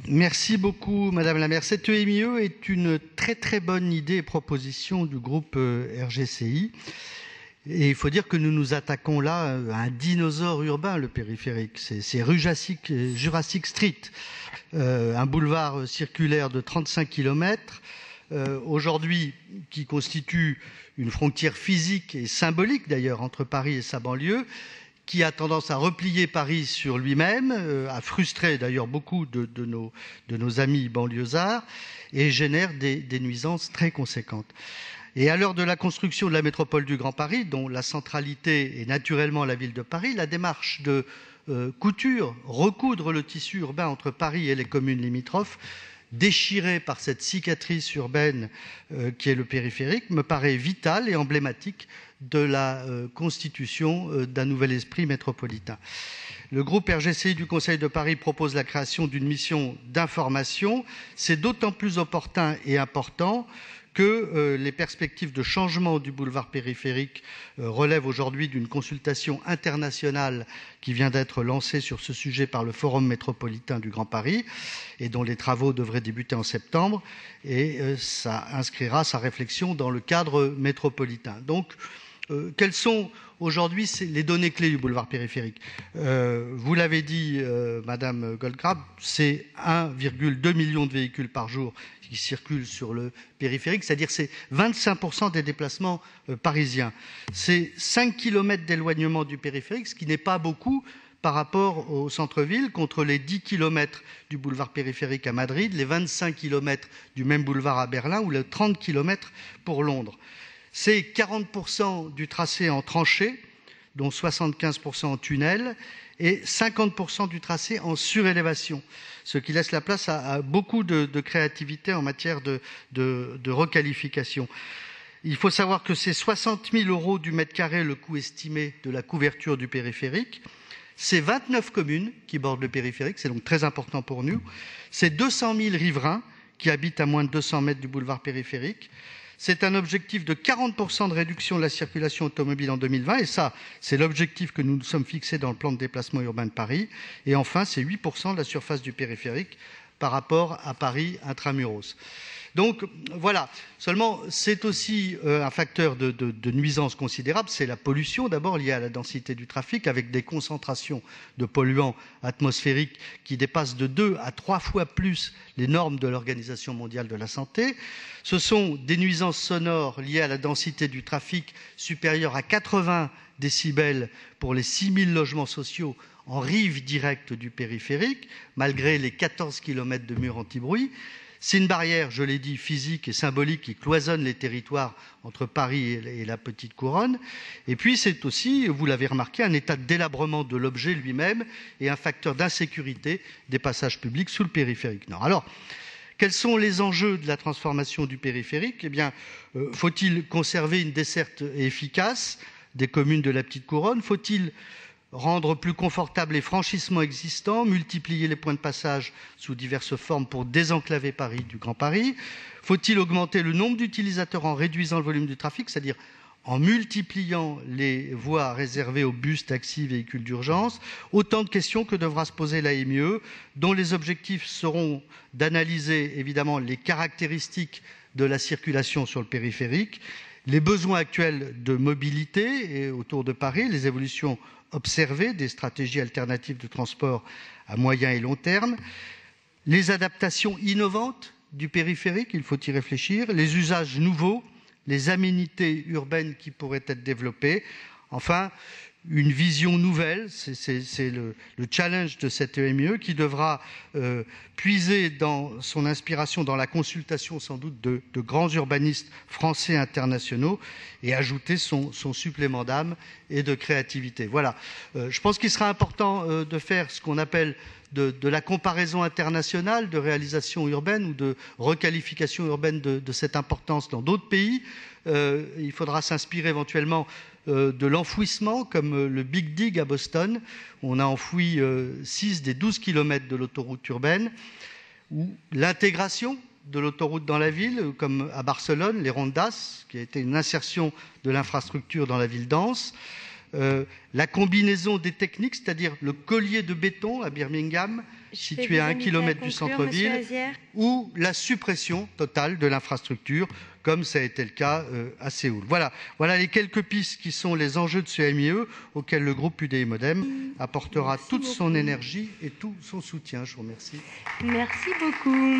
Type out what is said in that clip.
Merci beaucoup, Madame la maire. Cette EMIE est une très bonne idée et proposition du groupe RGCI. Et il faut dire que nous nous attaquons là à un dinosaure urbain, le périphérique. C'est rue Jurassic Street, un boulevard circulaire de 35 km, aujourd'hui qui constitue une frontière physique et symbolique d'ailleurs entre Paris et sa banlieue, qui a tendance à replier Paris sur lui-même, à frustrer d'ailleurs beaucoup de nos amis banlieusards et génère des nuisances très conséquentes. Et à l'heure de la construction de la métropole du Grand Paris, dont la centralité est naturellement la ville de Paris, la démarche de recoudre le tissu urbain entre Paris et les communes limitrophes, déchiré par cette cicatrice urbaine qui est le périphérique, me paraît vitale et emblématique de la constitution d'un nouvel esprit métropolitain. Le groupe RGCI du Conseil de Paris propose la création d'une mission d'information. C'est d'autant plus opportun et important que les perspectives de changement du boulevard périphérique relèvent aujourd'hui d'une consultation internationale qui vient d'être lancée sur ce sujet par le Forum métropolitain du Grand Paris et dont les travaux devraient débuter en septembre, et ça inscrira sa réflexion dans le cadre métropolitain. Donc, quelles sont aujourd'hui les données clés du boulevard périphérique? Vous l'avez dit, Madame Goldgrab, c'est 1,2 million de véhicules par jour qui circulent sur le périphérique, c'est-à-dire c'est 25% des déplacements parisiens. C'est 5 km d'éloignement du périphérique, ce qui n'est pas beaucoup par rapport au centre-ville, contre les 10 km du boulevard périphérique à Madrid, les 25 km du même boulevard à Berlin ou les 30 km pour Londres. C'est 40% du tracé en tranchée, dont 75% en tunnel, et 50% du tracé en surélévation, ce qui laisse la place à beaucoup de créativité en matière de requalification. Il faut savoir que c'est 60 000 € du mètre carré le coût estimé de la couverture du périphérique. C'est 29 communes qui bordent le périphérique, c'est donc très important pour nous. C'est 200 000 riverains qui habitent à moins de 200 mètres du boulevard périphérique. C'est un objectif de 40% de réduction de la circulation automobile en 2020, et ça, c'est l'objectif que nous nous sommes fixés dans le plan de déplacement urbain de Paris. Et enfin, c'est 8% de la surface du périphérique par rapport à Paris intramuros. Donc voilà, seulement c'est aussi un facteur de nuisance considérable, c'est la pollution d'abord liée à la densité du trafic, avec des concentrations de polluants atmosphériques qui dépassent de 2 à 3 fois plus les normes de l'Organisation mondiale de la santé. Ce sont des nuisances sonores liées à la densité du trafic supérieure à 80 décibels pour les 6 000 logements sociaux en rive directe du périphérique, malgré les 14 km de murs anti-bruit. C'est une barrière, je l'ai dit, physique et symbolique qui cloisonne les territoires entre Paris et la petite couronne. Et puis c'est aussi, vous l'avez remarqué, un état de délabrement de l'objet lui-même et un facteur d'insécurité des passages publics sous le périphérique nord. Alors, quels sont les enjeux de la transformation du périphérique? Eh bien, faut-il conserver une desserte efficace des communes de la petite couronne? Faut-il rendre plus confortables les franchissements existants, multiplier les points de passage sous diverses formes pour désenclaver Paris du Grand Paris? Faut-il augmenter le nombre d'utilisateurs en réduisant le volume du trafic, c'est-à-dire en multipliant les voies réservées aux bus, taxis, véhicules d'urgence? Autant de questions que devra se poser l'AMIE, dont les objectifs seront d'analyser évidemment les caractéristiques de la circulation sur le périphérique, les besoins actuels de mobilité autour de Paris, les évolutions observées des stratégies alternatives de transport à moyen et long terme, les adaptations innovantes du périphérique, il faut y réfléchir, les usages nouveaux, les aménités urbaines qui pourraient être développées, enfin une vision nouvelle, c'est le challenge de cette EMIE qui devra puiser dans son inspiration dans la consultation sans doute de grands urbanistes français et internationaux et ajouter son supplément d'âme et de créativité. Voilà, je pense qu'il sera important de faire ce qu'on appelle de la comparaison internationale de réalisation urbaine ou de requalification urbaine de cette importance dans d'autres pays. Il faudra s'inspirer éventuellement de l'enfouissement, comme le Big Dig à Boston, où on a enfoui 6 des 12 km de l'autoroute urbaine, ou l'intégration de l'autoroute dans la ville, comme à Barcelone, les Rondas, qui a été une insertion de l'infrastructure dans la ville dense, la combinaison des techniques, c'est-à-dire le collier de béton à Birmingham situés à 1 km du centre-ville, ou la suppression totale de l'infrastructure, comme ça a été le cas à Séoul. Voilà les quelques pistes qui sont les enjeux de ce MIE auxquels le groupe UDI Modem apportera toute son énergie et tout son soutien. Je vous remercie. Merci beaucoup.